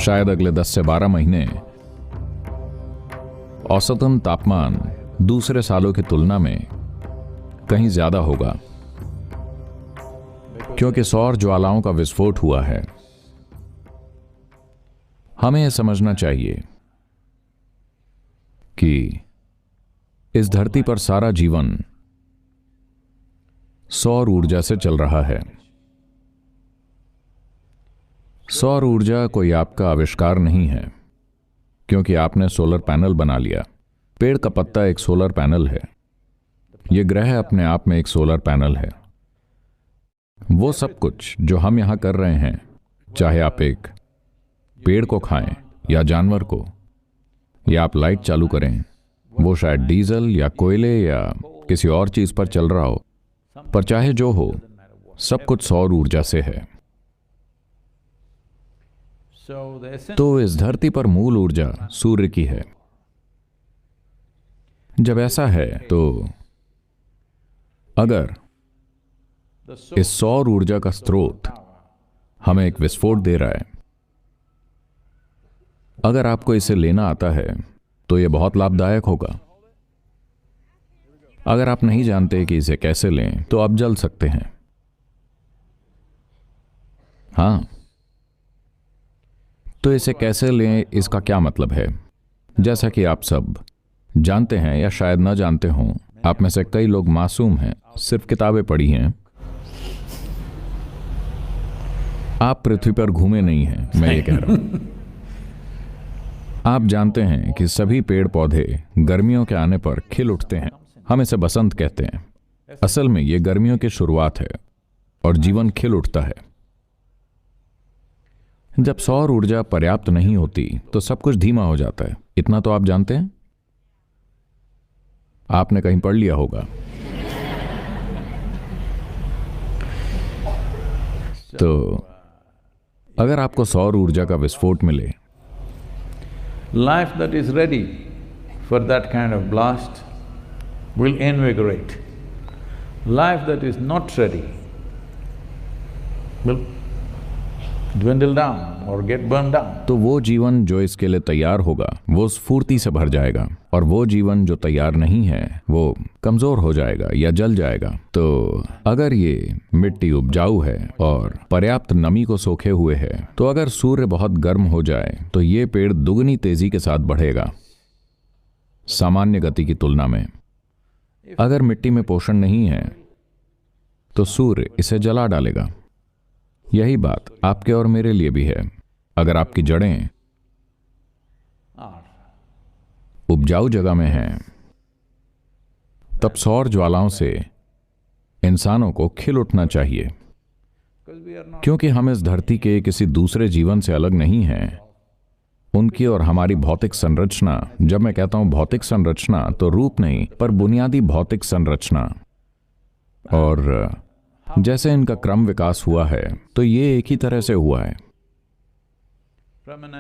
शायद अगले 10 से 12 महीने औसतन तापमान दूसरे सालों की तुलना में कहीं ज्यादा होगा, क्योंकि सौर ज्वालाओं का विस्फोट हुआ है। हमें यह समझना चाहिए कि इस धरती पर सारा जीवन सौर ऊर्जा से चल रहा है। सौर ऊर्जा कोई आपका आविष्कार नहीं है, क्योंकि आपने सोलर पैनल बना लिया। पेड़ का पत्ता एक सोलर पैनल है, यह ग्रह अपने आप में एक सोलर पैनल है। वो सब कुछ जो हम यहां कर रहे हैं, चाहे आप एक पेड़ को खाएं या जानवर को, या आप लाइट चालू करें, वो शायद डीजल या कोयले या किसी और चीज पर चल रहा हो, पर चाहे जो हो, सब कुछ सौर ऊर्जा से है। तो इस धरती पर मूल ऊर्जा सूर्य की है। जब ऐसा है तो अगर इस सौर ऊर्जा का स्रोत हमें एक विस्फोट दे रहा है, अगर आपको इसे लेना आता है तो यह बहुत लाभदायक होगा। अगर आप नहीं जानते कि इसे कैसे लें तो आप जल सकते हैं। हां, तो इसे कैसे लें, इसका क्या मतलब है? जैसा कि आप सब जानते हैं या शायद ना जानते हों, आप में से कई लोग मासूम हैं, सिर्फ किताबें पढ़ी हैं। आप पृथ्वी पर घूमे नहीं हैं, मैं ये कह रहा हूं। आप जानते हैं कि सभी पेड़ पौधे गर्मियों के आने पर खिल उठते हैं। हम इसे बसंत कहते हैं। असल में यह गर्मियों की शुरुआत है और जीवन खिल उठता है। जब सौर ऊर्जा पर्याप्त नहीं होती तो सब कुछ धीमा हो जाता है। इतना तो आप जानते हैं, आपने कहीं पढ़ लिया होगा। तो अगर आपको सौर ऊर्जा का विस्फोट मिले, life that is ready for that kind of blast will invigorate. Life that is not ready will dwindle down or get burned down. तो वो जीवन जो इसके लिए तैयार होगा वो स्फूर्ति से भर जाएगा, और वो जीवन जो तैयार नहीं है वो कमजोर हो जाएगा या जल जाएगा। तो अगर ये मिट्टी उपजाऊ है और पर्याप्त नमी को सोखे हुए है, तो अगर सूर्य बहुत गर्म हो जाए तो ये पेड़ दुगनी तेजी के साथ बढ़ेगा सामान्य गति की तुलना में। अगर मिट्टी में पोषण नहीं है तो सूर्य इसे जला डालेगा। यही बात आपके और मेरे लिए भी है। अगर आपकी जड़ें उपजाऊ जगह में हैं, तब सौर ज्वालाओं से इंसानों को खिल उठना चाहिए, क्योंकि हम इस धरती के किसी दूसरे जीवन से अलग नहीं हैं। उनकी और हमारी भौतिक संरचना, जब मैं कहता हूं भौतिक संरचना तो रूप नहीं, पर बुनियादी भौतिक संरचना, और जैसे इनका क्रम विकास हुआ है तो ये एक ही तरह से हुआ है,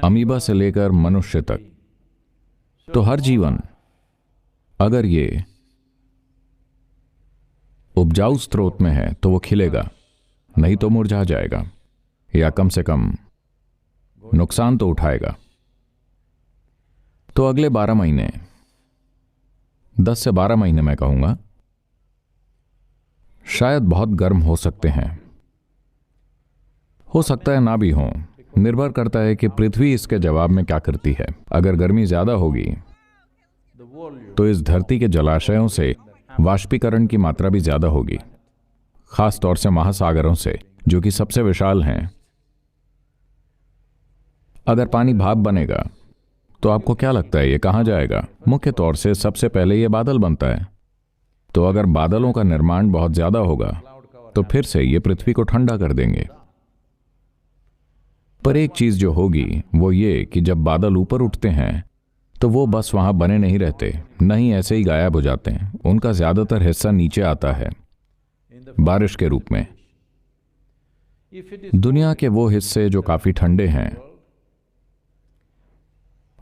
अमीबा से लेकर मनुष्य तक। तो हर जीवन अगर ये उपजाऊ स्रोत में है तो वो खिलेगा, नहीं तो मुरझा जाएगा या कम से कम नुकसान तो उठाएगा। तो अगले 12 महीने, 10 से 12 महीने मैं कहूंगा, शायद बहुत गर्म हो सकते हैं। हो सकता है ना भी हो, निर्भर करता है कि पृथ्वी इसके जवाब में क्या करती है। अगर गर्मी ज्यादा होगी तो इस धरती के जलाशयों से वाष्पीकरण की मात्रा भी ज्यादा होगी, खास तौर से महासागरों से, जो कि सबसे विशाल हैं। अगर पानी भाप बनेगा तो आपको क्या लगता है ये कहां जाएगा? मुख्य तौर से सबसे पहले ये बादल बनता है। तो अगर बादलों का निर्माण बहुत ज्यादा होगा तो फिर से ये पृथ्वी को ठंडा कर देंगे। पर एक चीज जो होगी वो ये कि जब बादल ऊपर उठते हैं तो वो बस वहां बने नहीं रहते, नहीं ऐसे ही गायब हो जाते हैं। उनका ज्यादातर हिस्सा नीचे आता है बारिश के रूप में। दुनिया के वो हिस्से जो काफी ठंडे हैं,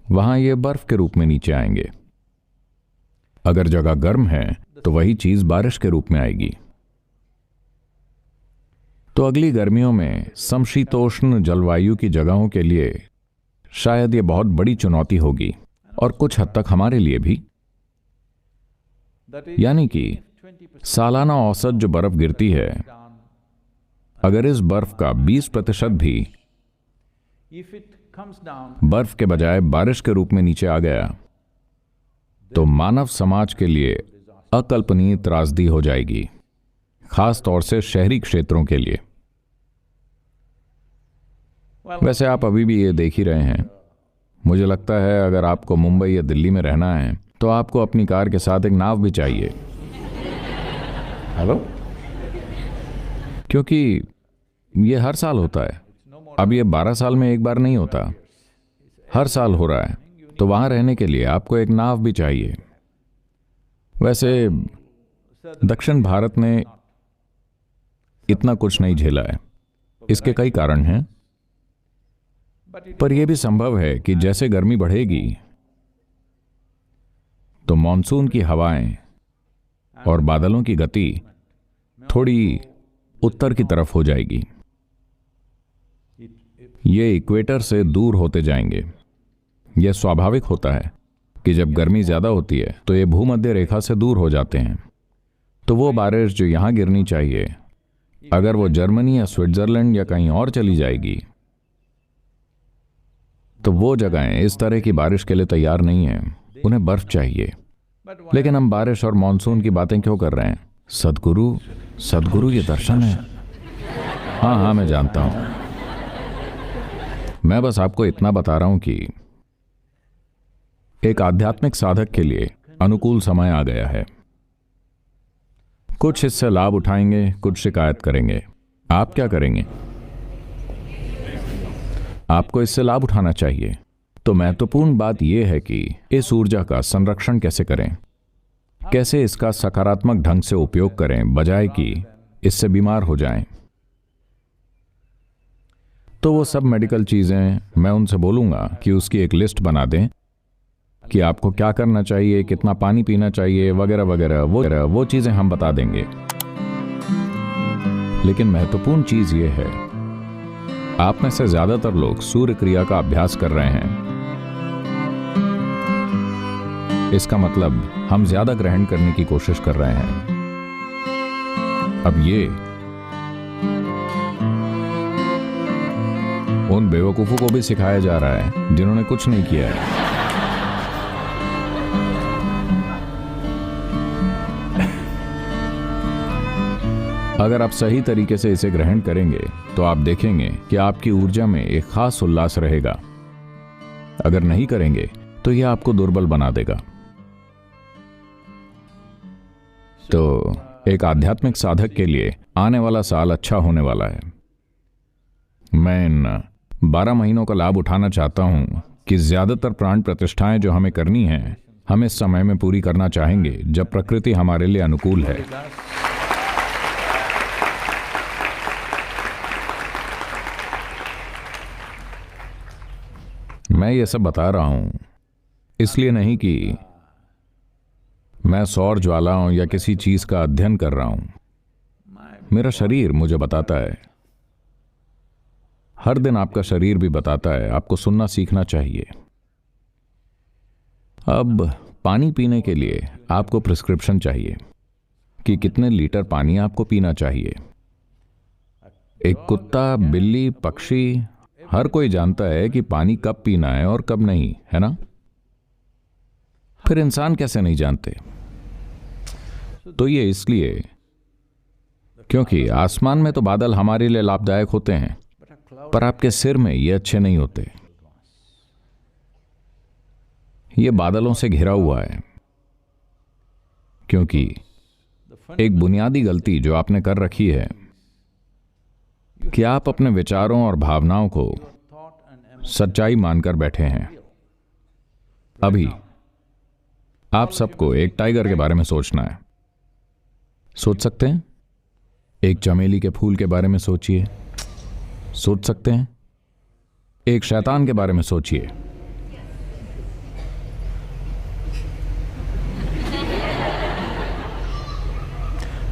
वहां ये बर्फ के रूप में नीचे आएंगे। अगर जगह गर्म है तो वही चीज बारिश के रूप में आएगी। तो अगली गर्मियों में समशीतोष्ण जलवायु की जगहों के लिए शायद ये बहुत बड़ी चुनौती होगी और कुछ हद तक हमारे लिए भी। यानी कि सालाना औसत जो बर्फ गिरती है, अगर इस बर्फ का 20% भी बर्फ के बजाय बारिश के रूप में नीचे आ गया तो मानव समाज के लिए अकल्पनीय त्रासदी हो जाएगी, खास तौर से शहरी क्षेत्रों के लिए। वैसे आप अभी भी ये देख ही रहे हैं। मुझे लगता है अगर आपको मुंबई या दिल्ली में रहना है तो आपको अपनी कार के साथ एक नाव भी चाहिए। हेलो? क्योंकि ये हर साल होता है। अब ये 12 साल में एक बार नहीं होता, हर साल हो रहा है। तो वहां रहने के लिए आपको एक नाव भी चाहिए। वैसे दक्षिण भारत ने इतना कुछ नहीं झेला है, इसके कई कारण हैं, पर यह भी संभव है कि जैसे गर्मी बढ़ेगी तो मॉनसून की हवाएं और बादलों की गति थोड़ी उत्तर की तरफ हो जाएगी। ये इक्वेटर से दूर होते जाएंगे। यह स्वाभाविक होता है कि जब गर्मी ज्यादा होती है तो ये भूमध्य रेखा से दूर हो जाते हैं। तो वो बारिश जो यहां गिरनी चाहिए, अगर वो जर्मनी या स्विट्जरलैंड या कहीं और चली जाएगी तो वो जगहें इस तरह की बारिश के लिए तैयार नहीं हैं, उन्हें बर्फ चाहिए। लेकिन हम बारिश और मॉनसून की बातें क्यों कर रहे हैं? सदगुरु ये दर्शन है। हाँ, मैं जानता हूं। मैं बस आपको इतना बता रहा हूं कि एक आध्यात्मिक साधक के लिए अनुकूल समय आ गया है। कुछ इससे लाभ उठाएंगे, कुछ शिकायत करेंगे। आप क्या करेंगे? आपको इससे लाभ उठाना चाहिए। तो महत्वपूर्ण बात यह है कि इस ऊर्जा का संरक्षण कैसे करें, कैसे इसका सकारात्मक ढंग से उपयोग करें, बजाय कि इससे बीमार हो जाएं। तो वो सब मेडिकल चीजें मैं उनसे बोलूंगा कि उसकी एक लिस्ट बना दें कि आपको क्या करना चाहिए, कितना पानी पीना चाहिए, वगैरह वगैरह। वो चीजें हम बता देंगे। लेकिन महत्वपूर्ण चीज ये है, आप में से ज्यादातर लोग सूर्य क्रिया का अभ्यास कर रहे हैं। इसका मतलब हम ज्यादा ग्रहण करने की कोशिश कर रहे हैं। अब ये उन बेवकूफों को भी सिखाया जा रहा है जिन्होंने कुछ नहीं किया है। अगर आप सही तरीके से इसे ग्रहण करेंगे तो आप देखेंगे कि आपकी ऊर्जा में एक खास उल्लास रहेगा। अगर नहीं करेंगे तो यह आपको दुर्बल बना देगा। तो एक आध्यात्मिक साधक के लिए आने वाला साल अच्छा होने वाला है। मैं इन 12 महीनों का लाभ उठाना चाहता हूं कि ज्यादातर प्राण प्रतिष्ठाएं जो हमें करनी हैं, हम इस समय में पूरी करना चाहेंगे जब प्रकृति हमारे लिए अनुकूल है। मैं ये सब बता रहा हूं इसलिए नहीं कि मैं सौर ज्वालाओं या किसी चीज का अध्ययन कर रहा हूं। मेरा शरीर मुझे बताता है। हर दिन आपका शरीर भी बताता है। आपको सुनना सीखना चाहिए। अब पानी पीने के लिए आपको प्रिस्क्रिप्शन चाहिए कि कितने लीटर पानी आपको पीना चाहिए। एक कुत्ता, बिल्ली, पक्षी, हर कोई जानता है कि पानी कब पीना है और कब नहीं, है ना? फिर इंसान कैसे नहीं जानते? तो ये इसलिए क्योंकि आसमान में तो बादल हमारे लिए लाभदायक होते हैं, पर आपके सिर में ये अच्छे नहीं होते। ये बादलों से घिरा हुआ है, क्योंकि एक बुनियादी गलती जो आपने कर रखी है कि आप अपने विचारों और भावनाओं को सच्चाई मानकर बैठे हैं। अभी आप सबको एक टाइगर के बारे में सोचना है। सोच सकते हैं? एक चमेली के फूल के बारे में सोचिए। सोच सकते हैं? एक शैतान के बारे में सोचिए।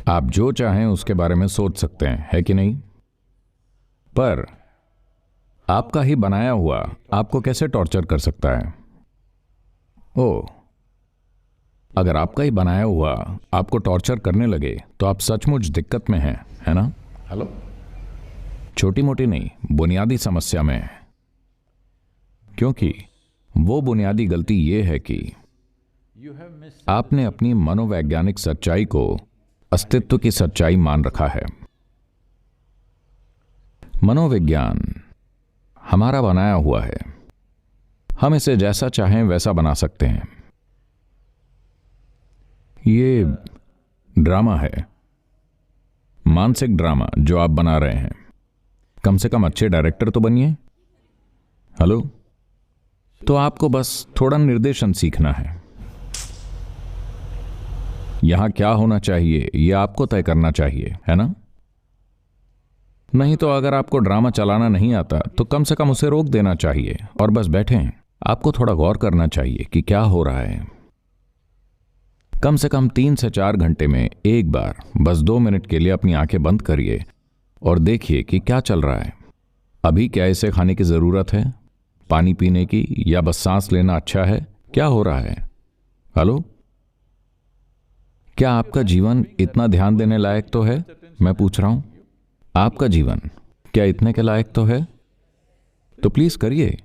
आप जो चाहें उसके बारे में सोच सकते हैं, है कि नहीं? पर आपका ही बनाया हुआ आपको कैसे टॉर्चर कर सकता है? ओह, अगर आपका ही बनाया हुआ आपको टॉर्चर करने लगे तो आप सचमुच दिक्कत में हैं, है ना? Hello? छोटी मोटी नहीं, बुनियादी समस्या में है। क्योंकि वो बुनियादी गलती ये है कि You have missed. आपने अपनी मनोवैज्ञानिक सच्चाई को अस्तित्व की सच्चाई मान रखा है। मनोविज्ञान हमारा बनाया हुआ है, हम इसे जैसा चाहें वैसा बना सकते हैं। ये ड्रामा है, मानसिक ड्रामा जो आप बना रहे हैं। कम से कम अच्छे डायरेक्टर तो बनिए। हेलो? तो आपको बस थोड़ा निर्देशन सीखना है। यहां क्या होना चाहिए यह आपको तय करना चाहिए, है ना? नहीं तो अगर आपको ड्रामा चलाना नहीं आता तो कम से कम उसे रोक देना चाहिए और बस बैठें। आपको थोड़ा गौर करना चाहिए कि क्या हो रहा है। कम से कम 3 से 4 घंटे में एक बार बस 2 मिनट के लिए अपनी आंखें बंद करिए और देखिए कि क्या चल रहा है। अभी क्या इसे खाने की जरूरत है, पानी पीने की, या बस सांस लेना अच्छा है? क्या हो रहा है? हेलो? क्या आपका जीवन इतना ध्यान देने लायक तो है? मैं पूछ रहा हूं, आपका जीवन क्या इतने के लायक तो है? तो प्लीज करिए।